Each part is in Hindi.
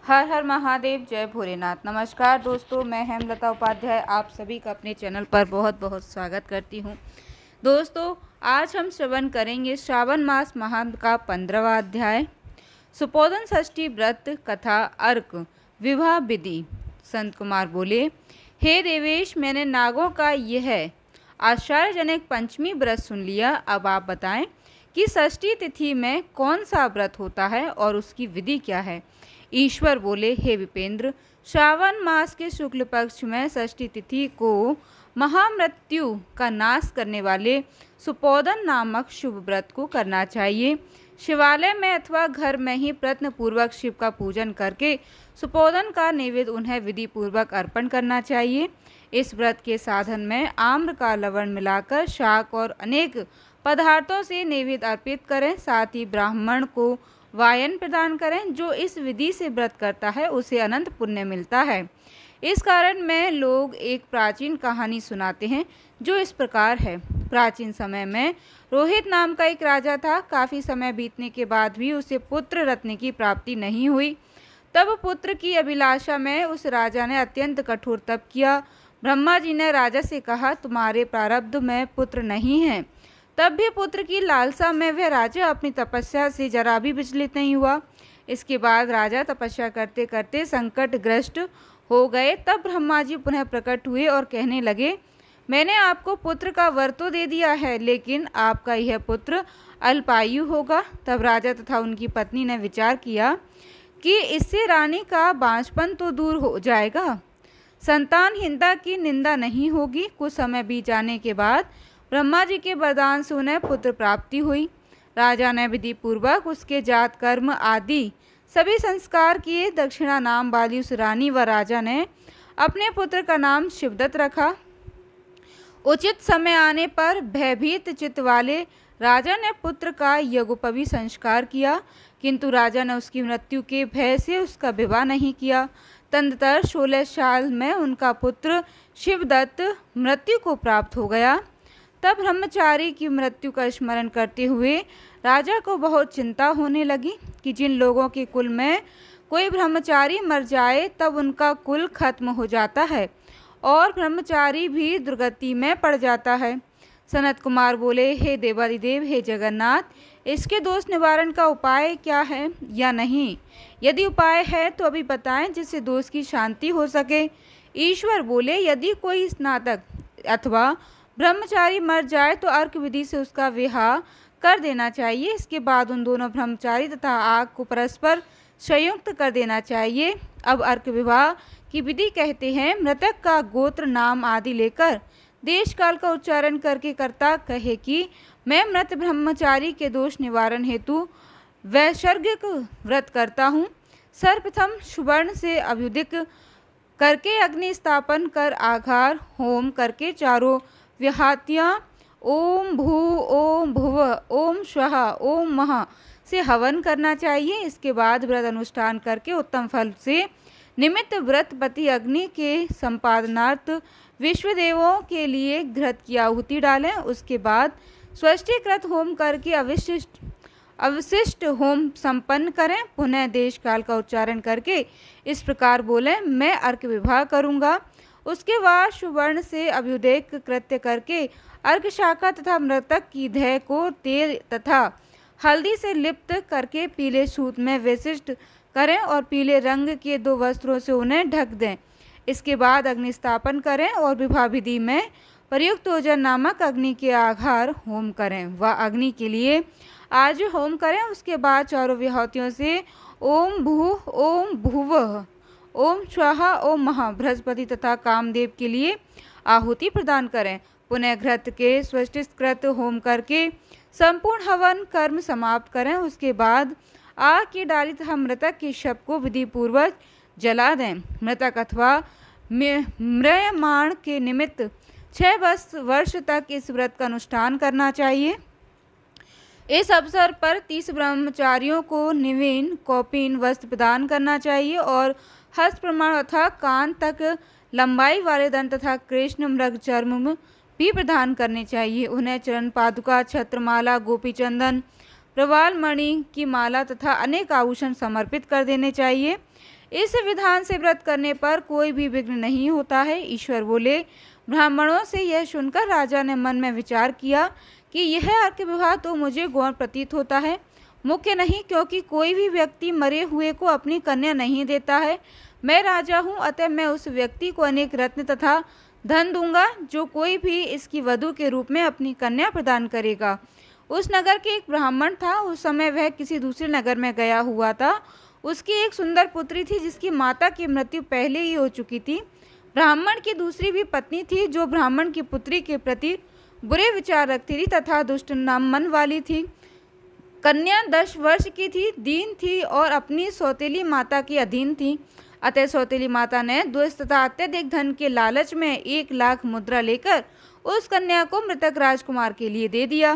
हर हर महादेव, जय भोलेनाथ। नमस्कार दोस्तों, मैं हेमलता उपाध्याय आप सभी का अपने चैनल पर बहुत बहुत स्वागत करती हूँ। दोस्तों, आज हम श्रवण करेंगे श्रावण मास महात्म का 15वां अध्याय, सुपोधन षष्ठी व्रत कथा अर्क विवाह विधि। संत कुमार बोले, हे देवेश, मैंने नागों का यह आश्चर्यजनक पंचमी व्रत सुन लिया। अब आप बताएं कि षष्ठी तिथि में कौन सा व्रत होता है और उसकी विधि क्या है। ईश्वर बोले, हे विपेंद्र, श्रावण मास के शुक्ल पक्ष में षष्ठी तिथि को महामृत्यु का नाश करने वाले सुपोधन नामक शुभ व्रत को करना चाहिए। शिवालय में अथवा घर में ही प्रयत्न पूर्वक शिव का पूजन करके सुपोधन का नैवेद्य उन्हें विधि पूर्वक अर्पण करना चाहिए। इस व्रत के साधन में आम्र का लवण मिलाकर शाक और अनेक पदार्थों से नैवेद्य अर्पित करें। साथ ही ब्राह्मण को वायन प्रदान करें। जो इस विधि से व्रत करता है उसे अनंत पुण्य मिलता है। इस कारण में लोग एक प्राचीन कहानी सुनाते हैं जो इस प्रकार है। प्राचीन समय में रोहित नाम का एक राजा था। काफ़ी समय बीतने के बाद भी उसे पुत्र रत्न की प्राप्ति नहीं हुई। तब पुत्र की अभिलाषा में उस राजा ने अत्यंत कठोर तप किया। ब्रह्मा जी ने राजा से कहा, तुम्हारे प्रारब्ध में पुत्र नहीं है। तब भी पुत्र की लालसा में वह राजा अपनी तपस्या से जरा भी विचलित नहीं हुआ। इसके बाद राजा तपस्या करते करते संकटग्रस्त हो गए। तब ब्रह्मा जी पुनः प्रकट हुए और कहने लगे, मैंने आपको पुत्र का वर तो दे दिया है, लेकिन आपका यह पुत्र अल्पायु होगा। तब राजा तथा उनकी पत्नी ने विचार किया कि इससे रानी का बांझपन तो दूर हो जाएगा, संतानहीनता की निंदा नहीं होगी। कुछ समय बीत जाने के बाद ब्रह्मा जी के वरदान से उन्हें पुत्र प्राप्ति हुई। राजा ने विधि पूर्वक उसके जात कर्म आदि सभी संस्कार किए। दक्षिणा नाम वाली उस रानी व राजा ने अपने पुत्र का नाम शिवदत्त रखा। उचित समय आने पर भयभीत चित्त वाले राजा ने पुत्र का यज्ञोपवीत संस्कार किया, किंतु राजा ने उसकी मृत्यु के भय से उसका विवाह नहीं किया। तदनंतर 16 साल में उनका पुत्र शिवदत्त मृत्यु को प्राप्त हो गया। तब ब्रह्मचारी की मृत्यु का स्मरण करते हुए राजा को बहुत चिंता होने लगी कि जिन लोगों के कुल में कोई ब्रह्मचारी मर जाए तब उनका कुल खत्म हो जाता है और ब्रह्मचारी भी दुर्गति में पड़ जाता है। सनत कुमार बोले, हे देवादिदेव, हे जगन्नाथ, इसके दोष निवारण का उपाय क्या है या नहीं? यदि उपाय है तो अभी बताएं जिससे दोष की शांति हो सके। ईश्वर बोले, यदि कोई स्नातक अथवा ब्रह्मचारी मर जाए तो अर्क विधि से उसका विवाह कर देना चाहिए। इसके बाद उन दोनों ब्रह्मचारी तथा आग को परस्पर संयुक्त कर देना चाहिए। अब अर्क विवाह की विधि कहते हैं, मृतक का गोत्र नाम आदि लेकर देश काल का उच्चारण करके कर्ता कहे कि मैं मृत ब्रह्मचारी के दोष निवारण हेतु वैसर्गिक व्रत करता हूँ। सर्वप्रथम सुवर्ण से अभ्युदिक करके अग्नि स्थापन कर आघार होम करके चारों विहातियाँ ओम भू ओम भुव ओम स्वः ओम मः से हवन करना चाहिए। इसके बाद व्रत अनुष्ठान करके उत्तम फल से निमित्त व्रतपति अग्नि के संपादनार्थ विश्वदेवों के घृत की आहुति डालें। उसके बाद स्वष्टिकृत होम करके अवशिष्ट होम संपन्न करें। पुनः देश काल का उच्चारण करके इस प्रकार बोलें, मैं अर्क विवाह करूँगा। उसके बाद सुवर्ण से अभ्युदय कृत्य करके अर्क शाखा तथा मृतक की देह को तेल तथा हल्दी से लिप्त करके पीले सूत में विशिष्ट करें और पीले रंग के 2 वस्त्रों से उन्हें ढक दें। इसके बाद अग्नि स्थापन करें और विवाह विधि में प्रयुक्त ओजन नामक अग्नि के आघार होम करें। वह अग्नि के लिए आज होम करें। उसके बाद चारों विभूतियों से ओम भूः ओम भुवः ओम स्वाहा ओम महा बृहस्पति तथा कामदेव के लिए आहुति प्रदान करें। पुनः घृत के स्वष्टिकृत होम करके संपूर्ण हवन कर्म समाप्त करें। उसके बाद आग की डाली तथा मृतक के शव को विधि पूर्वक जला दें। मृतक अथवा म्रियमाण के निमित्त 6 वर्ष तक इस व्रत का अनुष्ठान करना चाहिए। इस अवसर पर 30 ब्रह्मचारियों को निवीन कौपीन वस्त्र प्रदान करना चाहिए और हस्त प्रमाण तथा कान तक लंबाई वाले दंड तथा कृष्ण मृग चर्म भी प्रदान करने चाहिए। उन्हें चरण पादुका, छत्रमाला, गोपी चंदन, प्रवाल मणि की माला तथा अनेक आभूषण समर्पित कर देने चाहिए। इस विधान से व्रत करने पर कोई भी विघ्न नहीं होता है। ईश्वर बोले। ब्राह्मणों से यह सुनकर राजा ने मन में विचार किया कि यह अर्क विवाह तो मुझे गौण प्रतीत होता है, मुख्य नहीं, क्योंकि कोई भी व्यक्ति मरे हुए को अपनी कन्या नहीं देता है। मैं राजा हूँ, अतः मैं उस व्यक्ति को अनेक रत्न तथा धन दूंगा जो कोई भी इसकी वधू के रूप में अपनी कन्या प्रदान करेगा। उस नगर के एक ब्राह्मण था। उस समय वह किसी दूसरे नगर में गया हुआ था। उसकी एक सुंदर पुत्री थी जिसकी माता की मृत्यु पहले ही हो चुकी थी। ब्राह्मण की दूसरी भी पत्नी थी जो ब्राह्मण की पुत्री के प्रति बुरे विचार रखती थी तथा दुष्ट मन वाली थी। कन्या 10 वर्ष की थी, दीन थी और अपनी सौतेली माता की अधीन थी। अतः सौतेली माता ने द्वेष तथा अत्यधिक धन के लालच में 1 लाख मुद्रा लेकर उस कन्या को मृतक राजकुमार के लिए दे दिया।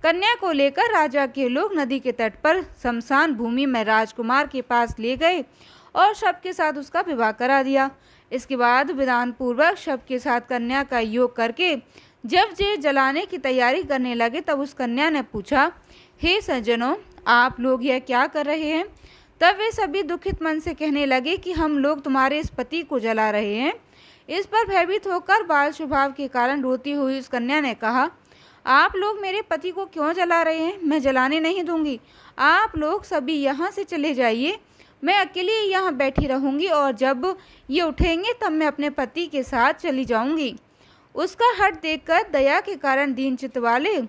कन्या को लेकर राजा के लोग नदी के तट पर शमशान भूमि में राजकुमार के पास ले गए और शव के साथ उसका विवाह करा दिया। इसके बाद विधान पूर्वक शव के साथ कन्या का योग करके जब जे जलाने की तैयारी करने लगे तब उस कन्या ने पूछा, हे सज्जनों, आप लोग यह क्या कर रहे हैं? तब वे सभी दुखित मन से कहने लगे कि हम लोग तुम्हारे इस पति को जला रहे हैं। इस पर भयभीत होकर बाल स्वभाव के कारण रोती हुई उस कन्या ने कहा, आप लोग मेरे पति को क्यों जला रहे हैं? मैं जलाने नहीं दूंगी। आप लोग सभी यहाँ से चले जाइए, मैं अकेली यहाँ बैठी रहूंगी और जब ये उठेंगे तब मैं अपने पति के साथ चली जाऊंगी। उसका हठ देखकर दया के कारण दीनचित्त वाले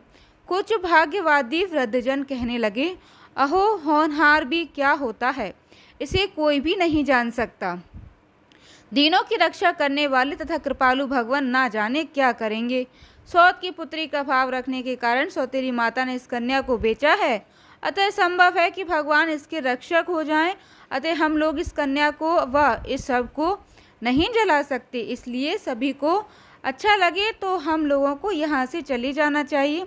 कुछ भाग्यवादी वृद्धजन कहने लगे, अहो होनहार भी क्या होता है, इसे कोई भी नहीं जान सकता। दीनों की रक्षा करने वाले तथा कृपालु भगवान ना जाने क्या करेंगे। सौत की पुत्री का भाव रखने के कारण सौतेली माता ने इस कन्या को बेचा है, अतः संभव है कि भगवान इसके रक्षक हो जाएं। अतः हम लोग इस कन्या को व इस शव को नहीं जला सकते, इसलिए सभी को अच्छा लगे तो हम लोगों को यहाँ से चले जाना चाहिए।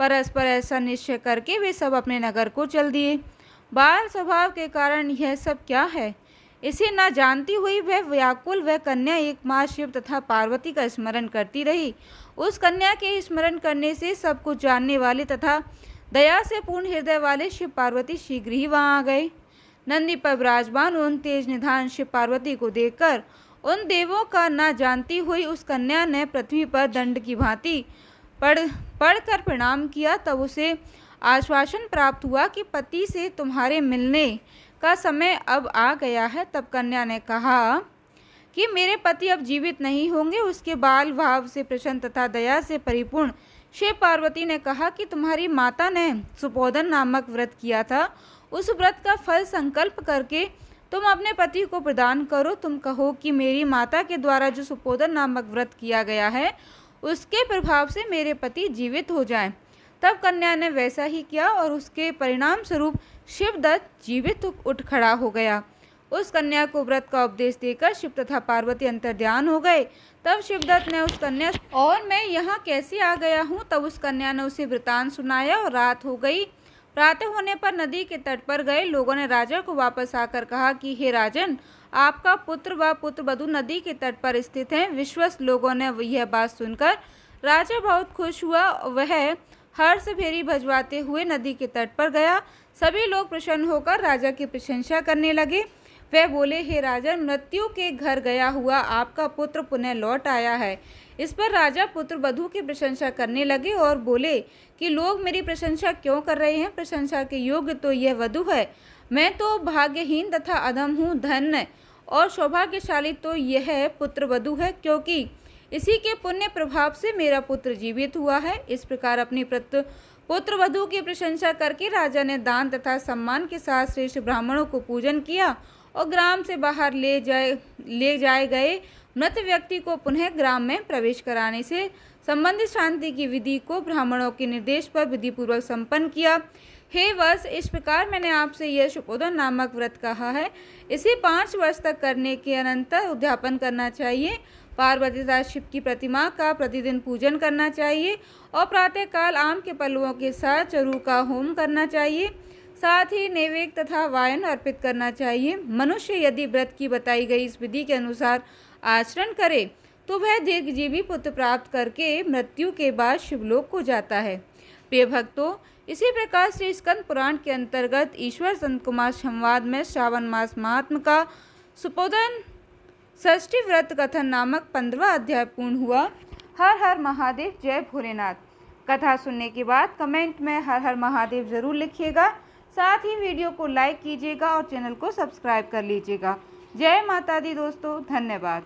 परस्पर ऐसा निश्चय करके वे सब अपने नगर को चल दिए। बाल स्वभाव के कारण यह सब क्या है, इसे न जानती हुई वह व्याकुल वह कन्या एक माँ शिव तथा पार्वती का स्मरण करती रही। उस कन्या के स्मरण करने से सब कुछ जानने वाले तथा दया से पूर्ण हृदय वाले शिव पार्वती शीघ्र ही वहाँ आ गए। नंदी पर विराजमान उन तेज निधान शिव पार्वती को देखकर उन देवों का न जानती हुई उस कन्या ने पृथ्वी पर दंड की भांति पढ़कर प्रणाम किया। तब उसे आश्वासन प्राप्त हुआ कि पति से तुम्हारे मिलने का समय अब आ गया है। तब कन्या ने कहा कि मेरे पति अब जीवित नहीं होंगे। उसके बाल भाव से प्रसन्न तथा दया से परिपूर्ण शिव पार्वती ने कहा कि तुम्हारी माता ने सुपोधन नामक व्रत किया था, उस व्रत का फल संकल्प करके तुम अपने पति को प्रदान करो। तुम कहो कि मेरी माता के द्वारा जो सुपोधन नामक व्रत किया गया है उसके प्रभाव से मेरे पति जीवित हो जाएं। तब कन्या ने वैसा ही किया और उसके परिणाम स्वरूप शिवदत्त जीवित उठ खड़ा हो गया। उस कन्या को व्रत का उपदेश देकर शिव तथा पार्वती अंतर्ध्यान हो गए। तब शिवदत्त ने उस कन्या और मैं यहाँ कैसे आ गया हूँ? तब उस कन्या ने उसे वृतांत सुनाया और रात हो गई। प्रातः होने पर नदी के तट पर गए लोगों ने राजा को वापस आकर कहा कि हे राजन, आपका पुत्र व पुत्रवधू नदी के तट पर स्थित हैं। विश्वस्त लोगों ने यह बात सुनकर राजा बहुत खुश हुआ। वह हर्ष भेरी भजवाते हुए नदी के तट पर गया। सभी लोग प्रसन्न होकर राजा की प्रशंसा करने लगे। वह बोले, हे राजन, मृत्यु के घर गया हुआ आपका पुत्र पुनः लौट आया है। इस पर राजा पुत्र वधू की प्रशंसा करने लगे और बोले कि लोग मेरी प्रशंसा क्यों कर रहे हैं? प्रशंसा के योग्य तो यह वधू है। मैं तो भाग्यहीन तथा अधम हूँ। धन्य और सौभाग्यशाली तो यह पुत्र वधू है, क्योंकि इसी के पुण्य प्रभाव से मेरा पुत्र जीवित हुआ है। इस प्रकार अपनी पुत्र वधू की प्रशंसा करके राजा ने दान तथा सम्मान के साथ श्रेष्ठ ब्राह्मणों को पूजन किया और ग्राम से बाहर ले जाए गए मृत व्यक्ति को पुनः ग्राम में प्रवेश कराने से संबंधित शांति की विधि को ब्राह्मणों के निर्देश पर विधिपूर्वक संपन्न किया। हे वत्स, इस प्रकार मैंने आपसे यह सुपोधन नामक व्रत कहा है। इसे 5 वर्ष तक करने के अनंतर उद्यापन करना चाहिए। पार्वती तथा शिव की प्रतिमा का प्रतिदिन पूजन करना चाहिए और प्रातःकाल आम के पल्लवों के साथ चरु का होम करना चाहिए। साथ ही नैवेद्य तथा वायन अर्पित करना चाहिए। मनुष्य यदि व्रत की बताई गई इस विधि के अनुसार आचरण करे तो वह दीर्घजीवी पुत्र प्राप्त करके मृत्यु के बाद शिवलोक को जाता है। प्रिय भक्तों, इसी प्रकार श्री स्कंद पुराण के अंतर्गत ईश्वर संत कुमार संवाद में श्रावण मास महात्म का सुपोधन षष्ठी व्रत कथन नामक 15वां अध्याय पूर्ण हुआ। हर हर महादेव, जय भोलेनाथ। कथा सुनने के बाद कमेंट में हर हर महादेव ज़रूर लिखिएगा। साथ ही वीडियो को लाइक कीजिएगा और चैनल को सब्सक्राइब कर लीजिएगा। जय माता दी दोस्तों, धन्यवाद।